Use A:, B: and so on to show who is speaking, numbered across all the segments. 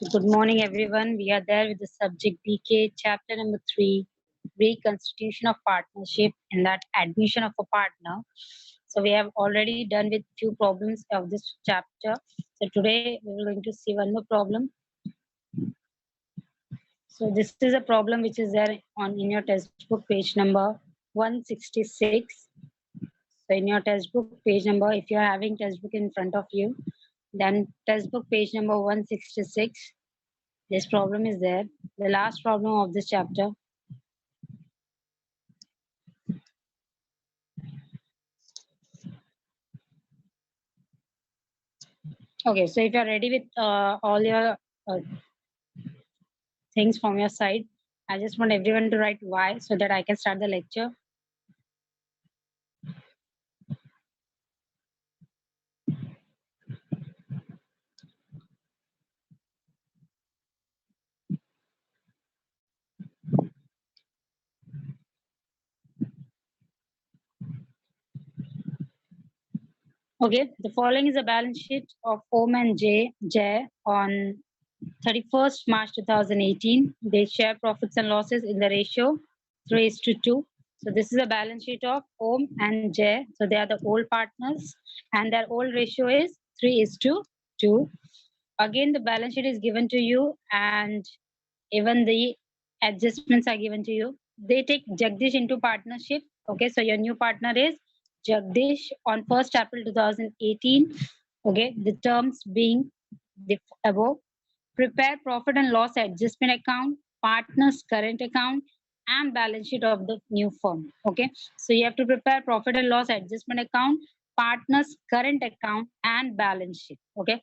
A: So good morning, everyone. We are there with the subject BK, chapter number 3, reconstitution of partnership, and that admission of a partner. So we have already done with few problems of this chapter. So today we are going to see one more problem. So this is a problem which is there on in your textbook page number 166. So in your textbook page number, if you are having textbook in front of you, then textbook page number 166. This problem is there, the last problem of this chapter. Okay, so if you're ready with all your uh, things from your side, I just want everyone to write Y so that I can start the lecture. Okay, the following is a balance sheet of OM and J on 31st March 2018. They share profits and losses in the ratio 3:2. So this is a balance sheet of OM and J. So they are the old partners and their old ratio is 3:2. Again, the balance sheet is given to you and even the adjustments are given to you. They take Jagdish into partnership. Okay, so your new partner is Jagdish on 1st April 2018. Okay, the terms being the above. Prepare profit and loss adjustment account, partner's current account, and balance sheet of the new firm. Okay, so you have to prepare profit and loss adjustment account, partner's current account, and balance sheet. Okay,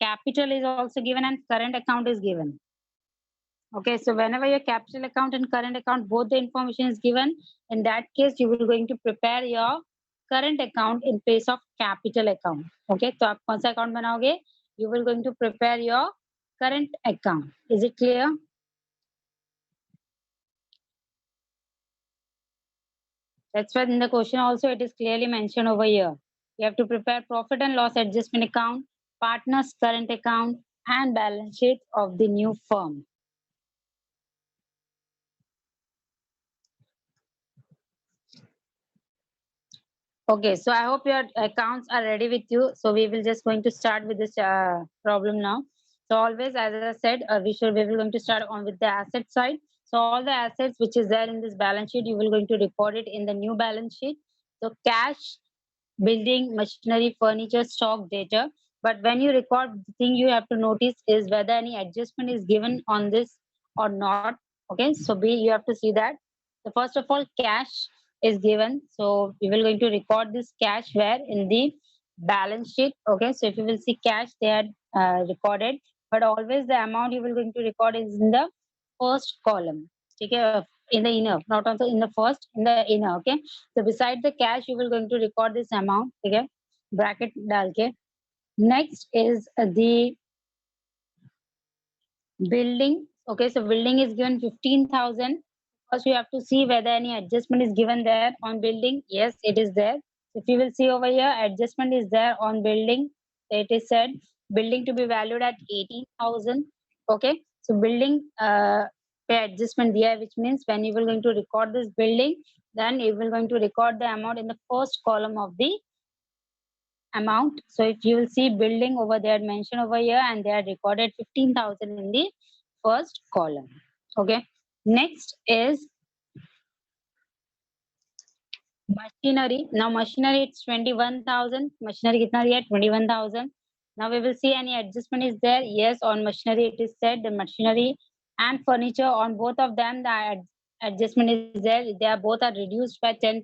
A: capital is also given and current account is given. Okay, so whenever your capital account and current account, both the information is given, in that case, you will going to prepare your current account in place of capital account. Okay, so आप कौन सा account बनाओगे? You will going to prepare your current account. Is it clear? That's why in the question also it is clearly mentioned over here. You have to prepare profit and loss adjustment account, partner's current account, and balance sheet of the new firm. Okay, so I hope your accounts are ready with you. So we will just going to start with this problem now. So always, as I said, we will going to start on with the asset side. So all the assets which is there in this balance sheet, you will going to record it in the new balance sheet. So cash, building, machinery, furniture, stock, data. But when you record, the thing you have to notice is whether any adjustment is given on this or not. Okay, so you have to see that. So first of all, cash is given. So we will going to record this cash where in the balance sheet. Okay, so if you will see cash, they are recorded, but always the amount you will going to record is in the first column. Okay, in the inner, not also in the first, in the inner. Okay, so beside the cash, you will going to record this amount. Okay, bracket डाल के. Next is the building. Okay, so building is given 15,000. First, you have to see whether any adjustment is given there on building. Yes, it is there. If you will see over here, adjustment is there on building. It is said building to be valued at 18,000. Okay, so building pay adjustment there, which means when you will going to record this building, then you will going to record the amount in the first column of the amount. So if you will see building over there mentioned over here and they are recorded 15,000 in the first column. Okay. Next is machinery. Now machinery it's 21,000. Machinery kitna diya? 21,000. Now we will see any adjustment is there. Yes, on machinery it is said the machinery and furniture on both of them the adjustment is there. They are both are reduced by 10%.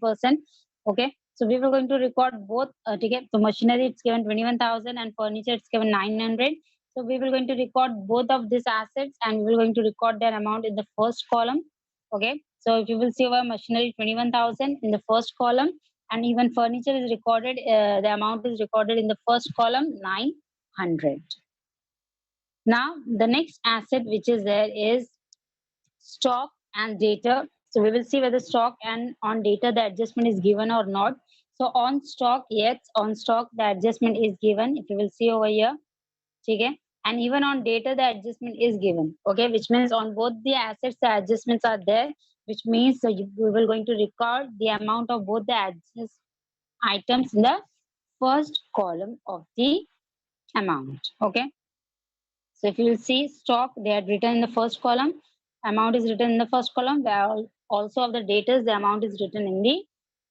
A: Okay. So we were going to record both. Okay. So machinery it's given 21,000 and furniture it's given 900. So we will going to record both of these assets and we will going to record their amount in the first column. Okay. So if you will see our machinery 21,000 in the first column and even furniture is recorded, the amount is recorded in the first column 900. Now the next asset which is there is stock and data. So we will see whether stock and on data the adjustment is given or not. So on stock, yes, on stock the adjustment is given. If you will see over here, okay. and even on data the adjustment is given. Okay, which means on both the assets the adjustments are there, which means we will going to record the amount of both the adjust items in the first column of the amount. Okay, so if you will see stock, they are written in the first column, amount is written in the first column, where also of the data the amount is written in the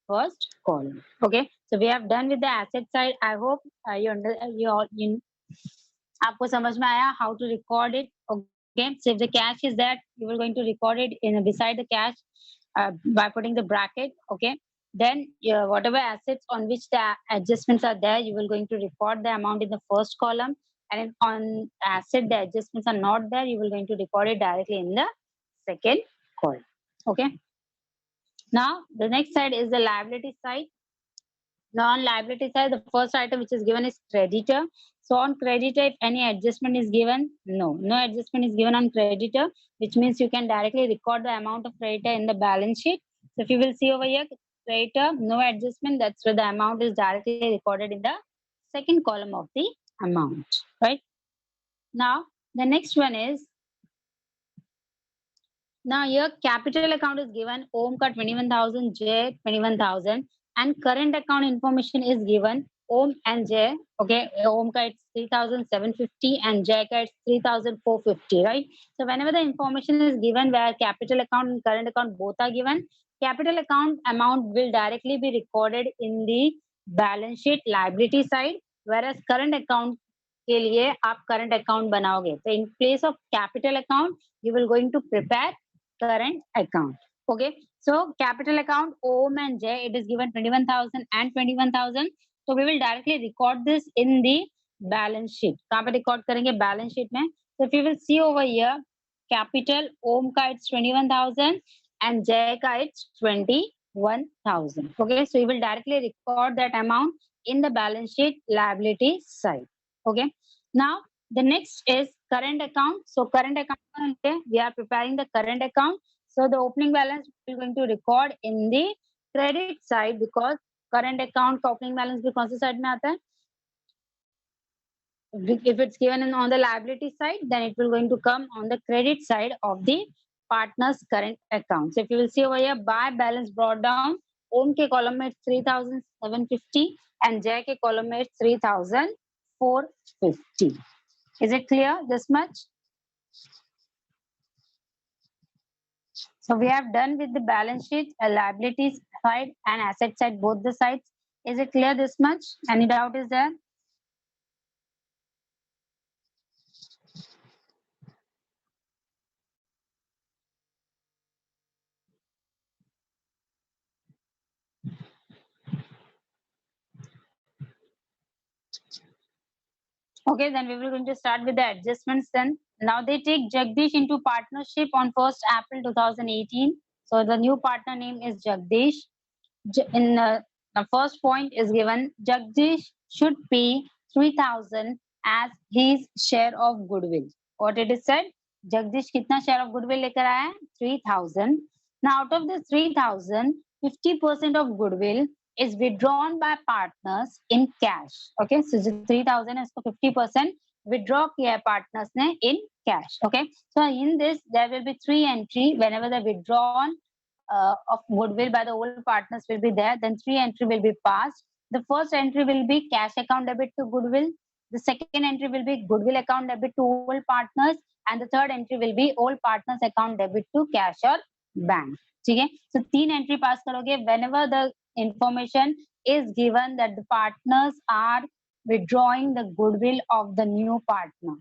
A: first column. Okay, so we have done with the asset side. I hope you आपको समझ में आया how to record it. Okay, so if the cash is there, you will going to record it in beside the cash by putting the bracket. Okay, then whatever assets on which the adjustments are there, you will going to record the amount in the first column, and on asset the adjustments are not there, you will going to record it directly in the second column. Okay, now the next side is the liability side. Now on liability side, the first item which is given is creditor. So on creditor, if any adjustment is given, no adjustment is given on creditor, which means you can directly record the amount of creditor in the balance sheet. So if you will see over here, creditor, no adjustment, that's where the amount is directly recorded in the second column of the amount, right? Now, the next one is, now here capital account is given, OM ka 21,000, J 21,000, and current account information is given, OM and J. Okay, OM ka it's 3,750 and J ka it's 3,450, right? So whenever the information is given where capital account and current account both are given, capital account amount will directly be recorded in the balance sheet liability side, whereas current account के लिए आप current account बनाओगे. So in place of capital account, you will going to prepare current account. Okay, so capital account OM and J, it is given 21,000 and 21,000. So we will directly record this in the balance sheet. कहाँ पे record करेंगे? Balance sheet में. So if you will see over here, capital OM का it's 21,000 and J का it's 21,000. Okay, so you will directly record that amount in the balance sheet liability side. Okay, now the next is current account. So current account, we are preparing the current account. So the opening balance we are going to record in the credit side, because current account का opening balance भी कौन सी side में आता है? If it's given on the liability side, then it will going to come on the credit side of the partner's current account. So if you will see over here, by balance brought down, OM के column में 3,750 and J के column में 3,450. Is it clear this much? So we have done with the balance sheet, liabilities side and asset side, both the sides. Is it clear this much? Any doubt is there? Okay, then we will going to start with the adjustments then. Now they take Jagdish into partnership on 1st April 2018. So the new partner name is Jagdish. In the first point is given, Jagdish should pay 3,000 as his share of goodwill. What it is said? Jagdish kitna share of goodwill lekar aaya hai? 3,000. Now out of the 3,000, 50% of goodwill is withdrawn by partners in cash. Okay, so 3,000 is 50% withdraw kiya hai partners ne in cash. Okay, so in this there will be 3 entry whenever the withdrawn of goodwill by the old partners will be there, then 3 entry will be passed. The first entry will be cash account debit to goodwill. The second entry will be goodwill account debit to old partners, and the third entry will be old partners account debit to cash or bank. Okay, so 3 entry pass करोगे whenever the information is given that the partners are withdrawing the goodwill of the new partner.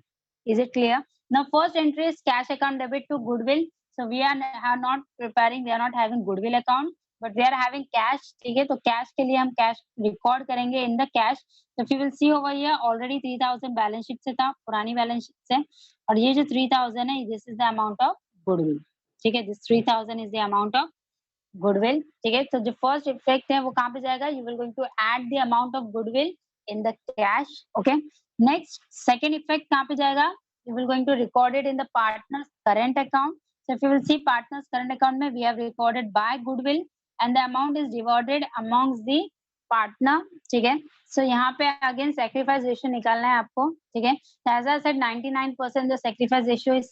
A: Is it clear? Now first entry is cash account debit to goodwill. So we are not preparing, we are not having goodwill account, but we are having cash. ठीक है, तो cash के लिए हम cash record करेंगे in the cash. So if you will see over here, already 3,000 balance sheet से था, पुरानी balance sheet से, और ये जो 3,000 है, this is the amount of goodwill. ठीक है, this 3,000 is the amount of goodwill. ठीक है, तो जो first effect है वो कहाँ पे जाएगा? You will going to add the amount of goodwill in the cash. Okay. Next, second effect कहाँ पे जाएगा? You will going to record it in the partner's current account. So if you will see partner's current account में we have recorded by goodwill, and the amount is divided amongst the partner ठीक है। सो यहाँ पे again sacrifice ratio निकालना है आपको, ठीक है। As I said 99% the sacrifice ratio is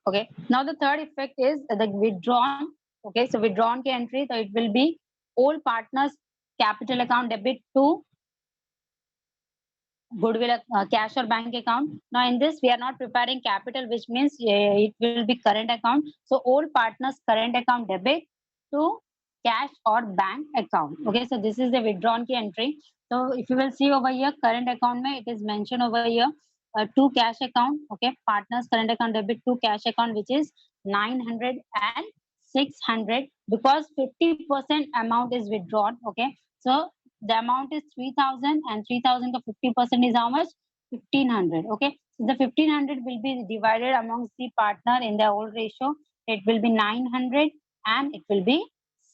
A: okay. Now the third effect is the withdrawn. Okay, so withdrawn की entry, so it will be all partners capital account debit to goodwill cash or bank account. Now in this we are not preparing capital, which means it will be current account. So all partners current account debit to cash or bank account. Okay, so this is the withdrawn key entry. So if you will see over here, current account mein it is mentioned over here to cash account. Okay, partners current account debit to cash account, which is 900 and 600, because 50% amount is withdrawn. Okay, so the amount is 3000 and 3000 ka 50% is how much? 1500. Okay, so the 1500 will be divided amongst the partner in the old ratio. It will be 900 and it will be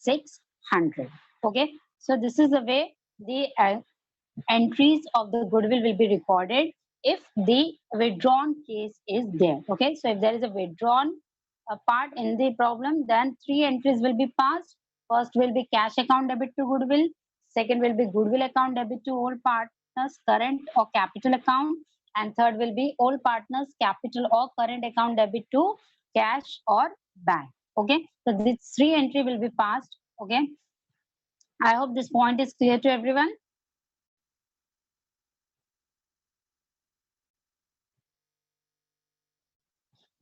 A: 600. Okay, so this is the way the entries of the goodwill will be recorded if the withdrawn case is there. Okay, so if there is a withdrawn part in the problem, then three entries will be passed. First will be cash account debit to goodwill. Second will be goodwill account debit to all partners current or capital account. And third will be all partners capital or current account debit to cash or bank. Okay, so these three entry will be passed. Okay, I hope this point is clear to everyone.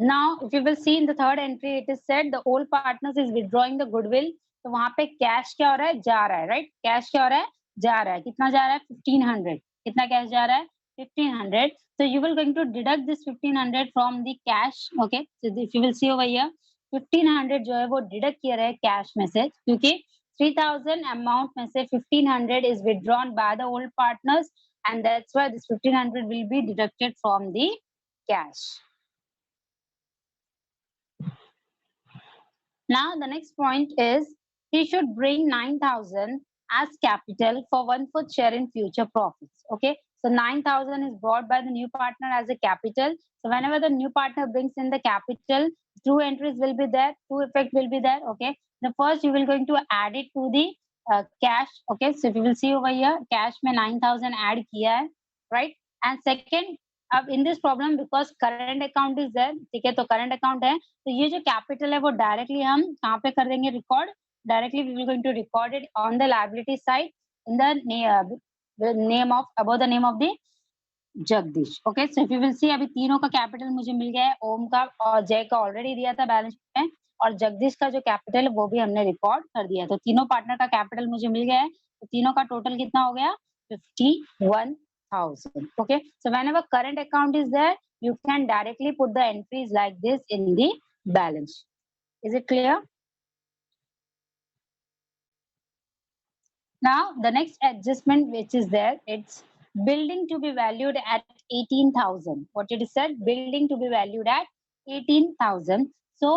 A: Now, if you will see in the third entry, it is said the old partners is withdrawing the goodwill. तो वहां पे cash क्या हो रहा है? जा रहा है, राइट? कैश क्या हो रहा है? जा रहा है. कितना जा रहा है? 1500. कितना कैश जा रहा है? 1500. So you will going to deduct this 1500 from the cash. Okay. So if you will see over here, 1500 जो है वो डिडक्ट किया है कैश में से, क्योंकि 3000 अमाउंट में से 1500 is withdrawn by the old partners, and that's why this 1500 will be deducted from the cash. Now the next point is he should bring 9,000 as capital for 1/4 share in future profits. Okay, so 9,000 is brought by the new partner as a capital. So whenever the new partner brings in the capital, two entries will be there, two effect will be there. Okay, the first you will going to add it to the cash. Okay, so if you will see over here, cash में 9,000 add किया है, right? And second, अब in this problem because current account is there, ठीक है, तो current account है, तो ये जो कैपिटल है वो डायरेक्टली हम कहाँ पे कर देंगे record? Directly we will going to record it on the liability side in the name of about the name of the Jagdish. Okay, so if you will see अभी तीनों का कैपिटल मुझे मिल गया है, ओम का और जय का ऑलरेडी दिया था बैलेंस शीट में, और जगदीश का जो कैपिटल है वो भी हमने रिकॉर्ड कर दिया. तो तीनों पार्टनर का कैपिटल मुझे मिल गया है, तो तीनों का टोटल कितना हो गया? 51,000. Okay, so whenever current account is there, you can directly put the entries like this in the balance. Is it clear? Now the next adjustment which is there, it's building to be valued at 18,000. What it is said, building to be valued at 18,000. So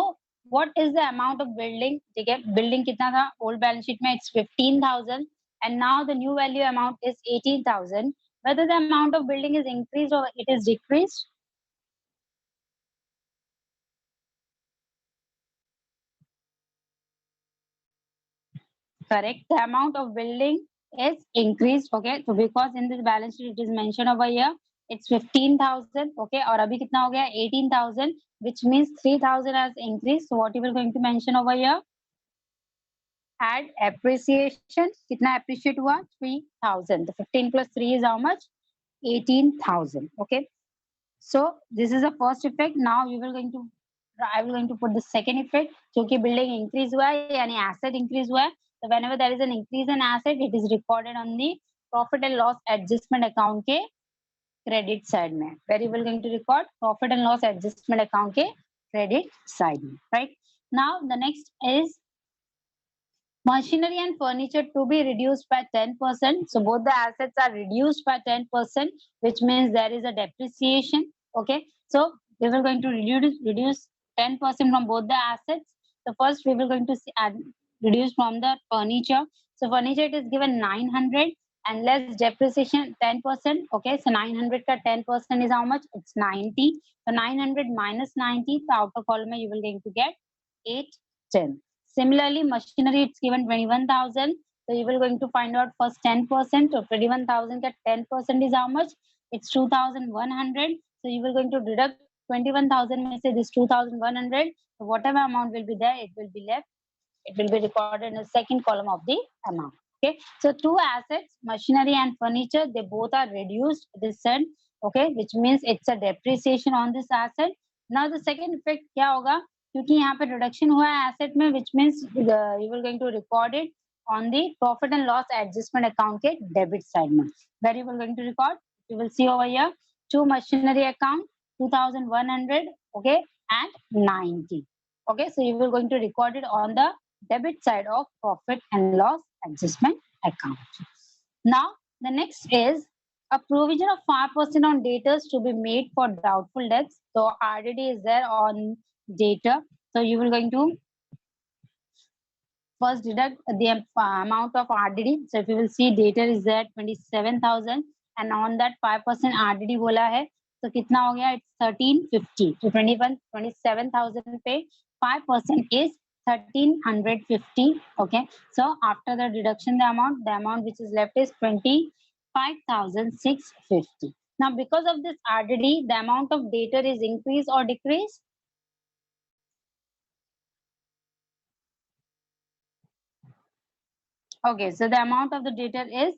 A: what is the amount of building? ठीक है, building कितना था old balance sheet में? It's 15,000, and now the new value amount is 18,000. Whether the amount of building is increased or it is decreased? Correct. The amount of building is increased. Okay, so because in this balance sheet it is mentioned over here, it's 15,000. Okay, और अभी कितना हो गया? 18,000, which means 3,000 has increased. So what you will going to mention over here? Add appreciation. कितना appreciate हुआ? 3,000. The 15 plus 3 is how much? 18,000. Okay, so this is the first effect. Now you will going to I will going to put the second effect. क्योंकि building increase हुआ है यानी asset increase हुआ है, so whenever there is an increase in asset, it is recorded on the profit and loss adjustment account के credit side में. Where you will going to record profit and loss adjustment account के credit side में, right? Now the next is machinery and furniture to be reduced by 10%. So both the assets are reduced by 10%, which means there is a depreciation. Okay, so we will going to reduce 10% from both the assets. So first we will going to reduce from the furniture. So furniture it is given 900 and less depreciation 10%. Okay, so 900 ka 10% is how much? It's 90. So 900 minus 90, the outer column you will going to get 810. Similarly, machinery, it's given 21,000. So you will going to find out first 10%. So 21,000 ka 10% is how much? It's 2,100. So you will going to deduct 21,000 में से this 2,100. So whatever amount will be there, it will be left. It will be recorded in the second column of the amount. Okay. So two assets, machinery and furniture, they both are reduced. This said, okay, which means it's a depreciation on this asset. Now the second effect क्या होगा? क्योंकि यहाँ पे reduction हुआ है asset में, which means you will going to record it on the profit and loss adjustment account के debit side में. Where you will going to record? You will see over here two machinery account 2,100, okay, and 90. Okay, so you will going to record it on the debit side of profit and loss adjustment account. Now the next is a provision of 5% on debtors to be made for doubtful debts. So RDD is there on debtor. So you will going to first deduct the amount of RDD. So if you will see debtor is there 27,000 and on that 5% RDD बोला है. So कितना हो गया? It's 1350. So 27,000 पे 5% is 1,350. Okay. So after the deduction, the amount which is left is 25,650. Now because of this RDD, the amount of debtor is increased or decreased? Okay, so the amount of the debtor is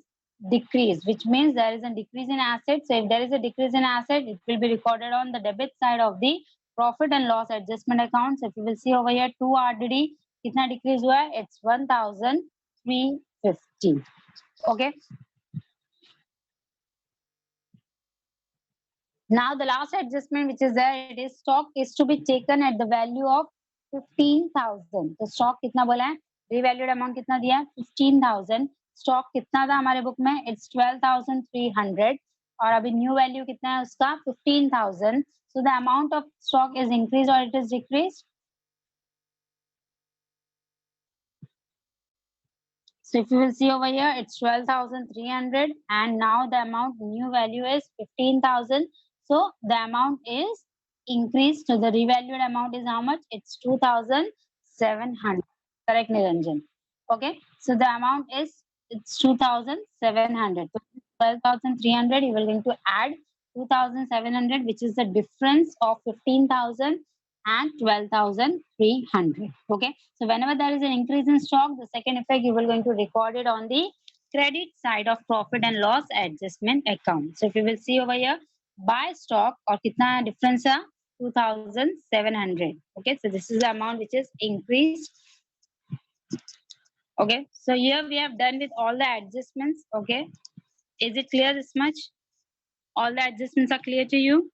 A: decreased, which means there is a decrease in assets. So if there is a decrease in asset, it will be recorded on the debit side of the profit and loss adjustment account. So if you will see over here, 2 RDD, kitna decrease hua hai? It's 1,350. Okay. Now the last adjustment which is there, it is stock is to be taken at the value of 15,000. तो stock कितना बोला है? Revalued amount कितना दिया है? 15,000. Stock कितना था हमारे बुक में? It's 12,300. और अभी new value कितना है उसका? 15,000. So the amount of stock is increased or it is decreased? So if you will see over here, it's 12,300 and now the amount new value is 15,000. So the amount is increased. So the revalued amount is how much? It's 2,700. Correct, Niranjan? Okay. So the amount is it's 2,700. So 12,300, you will going to add 2,700, which is the difference of 15,000 and 12,300. Okay. So whenever there is an increase in stock, the second effect you will going to record it on the credit side of profit and loss adjustment account. So if you will see over here, buy stock or kitna difference है? 2,700. Okay. So this is the amount which is increased. Okay. So here we have done with all the adjustments. Okay. Is it clear this much? All the adjustments are clear to you?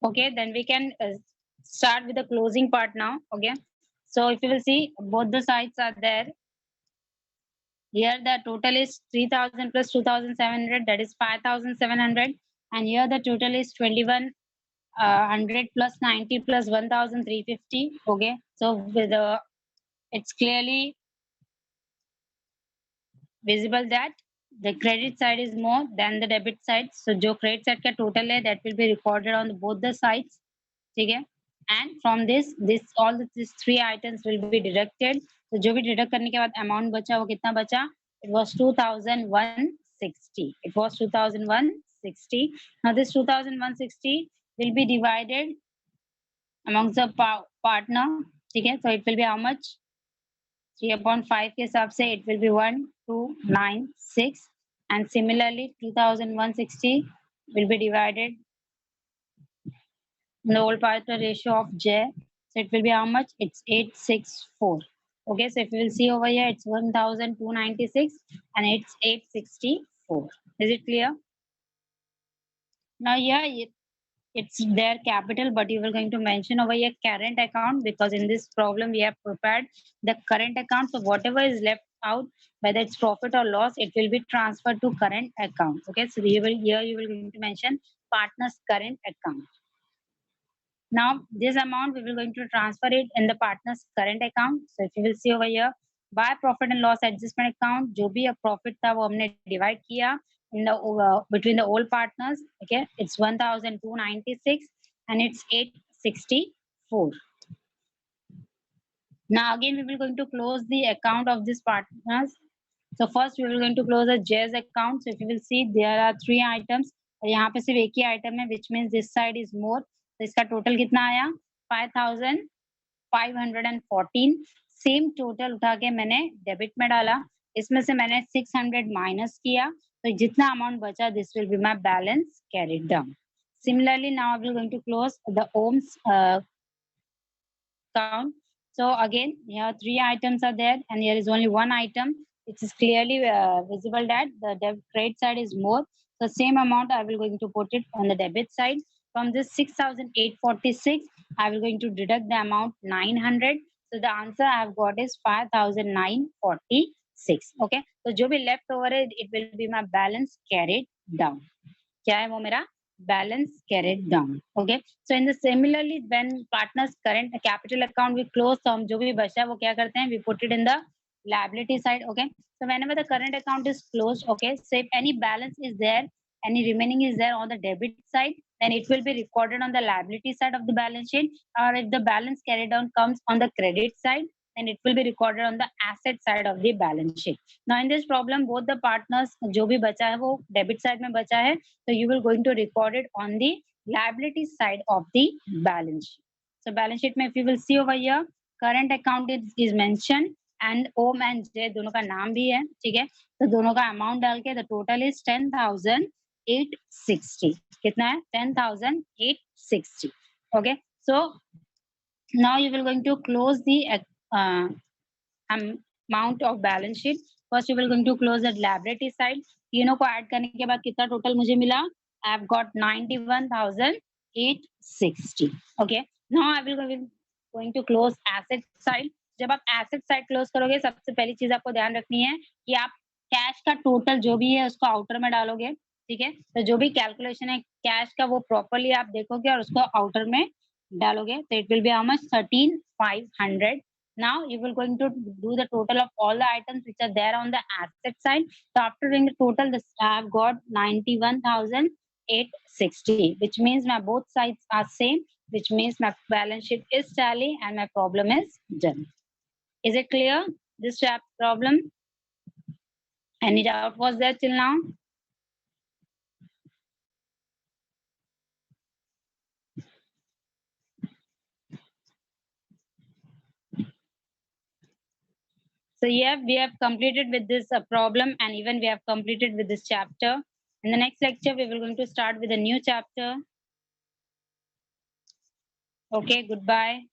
A: Okay, then we can start with the closing part now. Okay, so if you will see, both the sides are there. Here the total is 3,000 plus 2,700, that is 5,700, and here the total is 2,100 plus 90 plus 1,350. Okay, so with the it's clearly visible that the credit side is more than the debit side. So जो credit side का total है, that will be recorded on both the sides. ठीक है? And from this all these three items will be deducted. So जो भी deduct करने के बाद amount बचा वो कितना बचा? It was 2,160. It was 2,160. Now this 2,160 will be divided amongst the partner. ठीक है? So it will be how much? 3/5 के हिसाब से it will be 1,296 and similarly 2,160 will be divided in the whole partner ratio of J. So it will be how much? It's 864. Okay, so if you will see over here, it's 1,296 and it's 864. Is it clear? Now here it's their capital, but you were going to mention over here current account because in this problem we have prepared the current account. So whatever is left out, whether it's profit or loss, it will be transferred to current account. Okay, so you will going to mention partner's current account. Now this amount we will going to transfer it in the partner's current account. So if you will see over here, by profit and loss adjustment account जो भी profit था वो हमने divide किया in the between the all partners. Okay, it's 1296 and it's 864. Now again we will going to close the account of these partners. So first we will going to close a Jazz account. So if you will see there are 3 items और यहाँ पे सिर्फ एक ही item है, which means this side is more. तो इसका total कितना आया 5514. सेम टोटल उठा के मैंने डेबिट में डाला, इसमें से मैंने 600 माइनस किया, तो जितना अमाउंट बचा this will be my balance carried down. Similarly, now we are going to close the OMS account. So again, here 3 items are there and here is only 1 item. It is clearly visible that the credit side is more. The same amount I will going to put it on the debit side. From this 6,846, I will going to deduct the amount 900. So the answer I have got is 5,946. Okay. So जो भी left over है, it will be my balance carried down. क्या है वो मेरा balance carried down. Okay. So in the similarly when partners current capital account we close, तो हम जो भी बचा है वो क्या करते हैं, we put it in the liability side. Okay. So whenever the current account is closed, okay, so if any balance is there, any remaining is there on the debit side, then it will be recorded on the liability side of the balance sheet. Or if the balance carried down comes on the credit side, then it will be recorded on the asset side of the balance sheet. Now in this problem, both the partners जो भी बचा है वो debit side में बचा है, so you will going to record it on the liability side of the balance sheet. So balance sheet में if you will see over here, current account is mentioned and Om and J दोनों का नाम भी है, ठीक है. तो दोनों का अमाउंट डाल के द टोटल इज 10,860. कितना है 10,860. Okay. So now you will going to close the amount of balance sheet. First you will going to close the liability side. तीनों को ऐड करने के बाद कितना टोटल मुझे मिला, I have got 91,860. Okay. Now I will going to close asset side. जब आप एसेट साइड क्लोज करोगे, सबसे पहली चीज आपको ध्यान रखनी है कि आप कैश का टोटल जो भी है उसको आउटर में डालोगे, ठीक है. तो जो भी कैलकुलेशन है कैश का वो प्रॉपर्ली आप देखोगे और उसको आउटर में डालोगे, तो it will be how much 13,500. Now you will going to do the total of all the items which are there on the asset side. So after doing the total, this I have got 91,860, which means my both sides are same, which means my balance sheet is tally and my problem is done. Is it clear, this problem? Any doubt was there till now? So yeah, we have completed with this problem and even we have completed with this chapter. In the next lecture, we will going to start with a new chapter. Okay, goodbye.